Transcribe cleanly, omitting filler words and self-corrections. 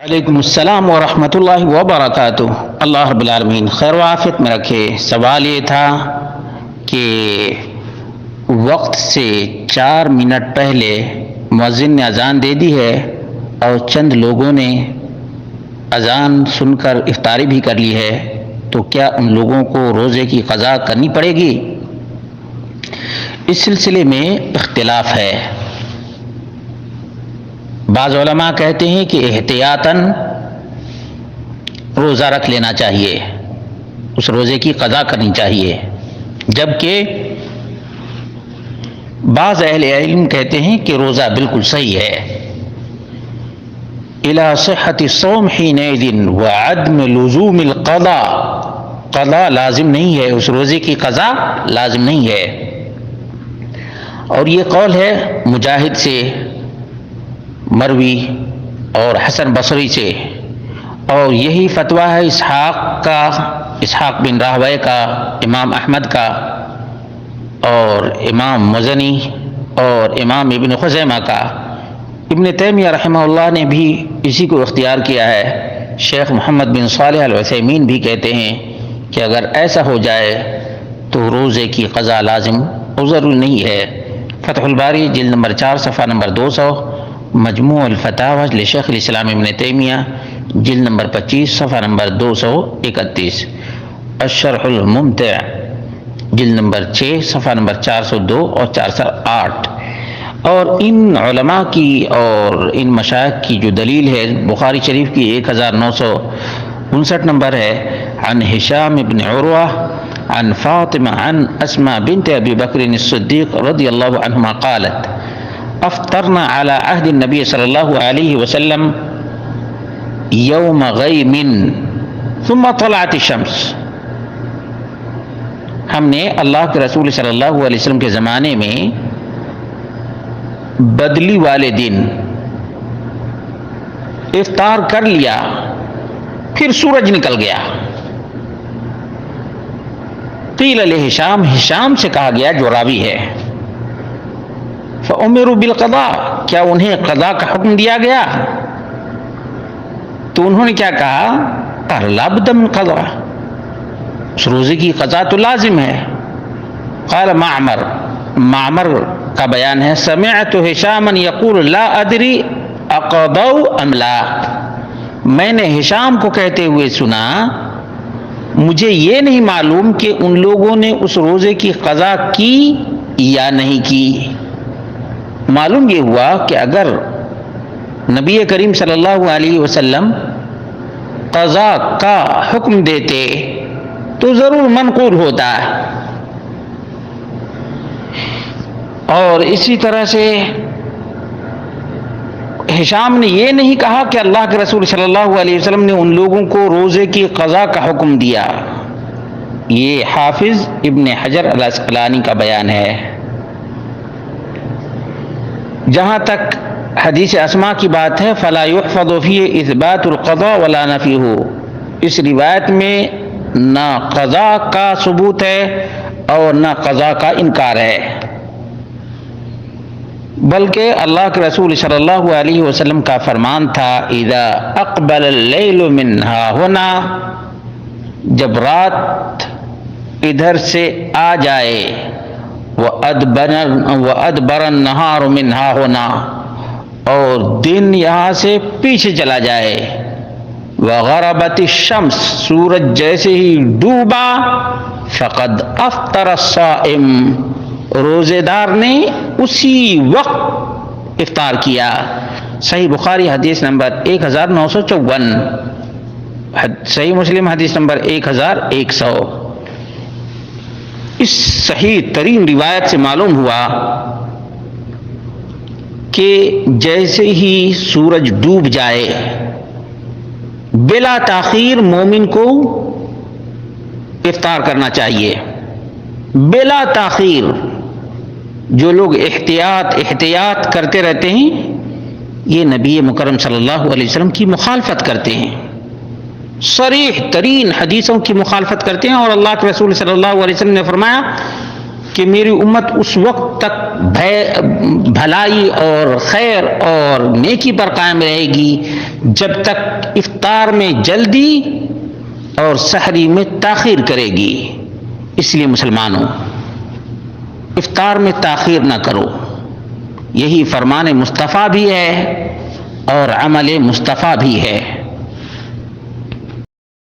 وعلیکم السلام ورحمۃ اللہ وبرکاتہ۔ اللہ رب العالمین خیر و عافیت میں رکھے۔ سوال یہ تھا کہ وقت سے 4 منٹ پہلے مؤذن نے اذان دے دی ہے اور چند لوگوں نے اذان سن کر افطاری بھی کر لی ہے، تو کیا ان لوگوں کو روزے کی قضا کرنی پڑے گی؟ اس سلسلے میں اختلاف ہے۔ بعض علماء کہتے ہیں کہ احتیاطاً روزہ رکھ لینا چاہیے، اس روزے کی قضا کرنی چاہیے، جبکہ بعض اہل علم کہتے ہیں کہ روزہ بالکل صحیح ہے۔ الی صحت الصوم حینئذ وعدم لزوم القضاء، قضا لازم نہیں ہے، اس روزے کی قضا لازم نہیں ہے۔ اور یہ قول ہے مجاہد سے مروی اور حسن بصری سے، اور یہی فتویٰ ہے اسحاق بن راہویہ کا، امام احمد کا، اور امام مزنی اور امام ابن خزیمہ کا۔ ابن تیمیہ رحمہ اللہ نے بھی اسی کو اختیار کیا ہے۔ شیخ محمد بن صالح العثیمین بھی کہتے ہیں کہ اگر ایسا ہو جائے تو روزے کی قضا لازم اور ضروری نہیں ہے۔ فتح الباری جلد نمبر 4 صفحہ نمبر 200، مجموع الفتاوی لشیخ الاسلام ابن تیمیہ جلد نمبر 25 صفحہ نمبر 231، الشرح الممتع جلد نمبر 6 صفحہ نمبر 402 اور 408۔ اور ان علماء کی اور ان مشائخ کی جو دلیل ہے بخاری شریف کی 1959 نمبر ہے، عن ہشام بن عروہ عن فاطمہ عن اسماء بنت ابی بکر الصدیق رضی اللہ عنہما قالت افطرنا على عہد النبی صلی اللہ علیہ وسلم یوم غیم ثم طلعت الشمس، ہم نے اللہ کے رسول صلی اللہ علیہ وسلم کے زمانے میں بدلی والے دن افطار کر لیا، پھر سورج نکل گیا۔ قیل لہشام، ہشام سے کہا گیا جو راوی ہے، فأمروا بالقضاء، کیا انہیں قضا کا حکم دیا گیا؟ تو انہوں نے کیا کہا؟ قال لا بد من قضاء، اس روزے کی قضا تو لازم ہے۔ قال معمر کا بیان ہے، سمعت ہشاما یقول لا ادری اقضوا ام لا، میں نے ہشام کو کہتے ہوئے سنا مجھے یہ نہیں معلوم کہ ان لوگوں نے اس روزے کی قضا کی یا نہیں کی۔ معلوم یہ ہوا کہ اگر نبی کریم صلی اللہ علیہ وسلم قضا کا حکم دیتے تو ضرور منقول ہوتا ہے۔ اور اسی طرح سے ہشام نے یہ نہیں کہا کہ اللہ کے رسول صلی اللہ علیہ وسلم نے ان لوگوں کو روزے کی قضا کا حکم دیا۔ یہ حافظ ابن حجر العسقلانی کا بیان ہے۔ جہاں تک حدیث اسماء کی بات ہے، فلا يحفظ فيه اثبات القضاء ولا نفيه، اس روایت میں نہ قضا کا ثبوت ہے اور نہ قضا کا انکار ہے، بلکہ اللہ کے رسول صلی اللہ علیہ وسلم کا فرمان تھا اذا اقبل اللیل من ہاہنا، جب رات ادھر سے آ جائے، وَأَدْبَرَ النَّهَارُ مِنْ هَاهُنَا، اور دن یہاں سے پیچھے چلا جائے، وَغَرَبَتِ الشَّمْسُ، سورج جیسے ہی ڈوبا، فَقَدْ أَفْطَرَ الصَّائِمُ، روزے دار نے اسی وقت افطار کیا۔ صحیح بخاری حدیث نمبر 1954، صحیح مسلم حدیث نمبر 1100۔ اس صحیح ترین روایت سے معلوم ہوا کہ جیسے ہی سورج ڈوب جائے بلا تاخیر مومن کو افطار کرنا چاہیے، بلا تاخیر۔ جو لوگ احتیاط کرتے رہتے ہیں یہ نبی مکرم صلی اللہ علیہ وسلم کی مخالفت کرتے ہیں، صریح ترین حدیثوں کی مخالفت کرتے ہیں، اور اللہ کے رسول صلی اللہ علیہ وسلم نے فرمایا کہ میری امت اس وقت تک بھلائی اور خیر اور نیکی پر قائم رہے گی جب تک افطار میں جلدی اور سحری میں تاخیر کرے گی. اس لیے مسلمانوں، افطار میں تاخیر نہ کرو. یہی فرمان مصطفیٰ بھی ہے اور عمل مصطفیٰ بھی ہے.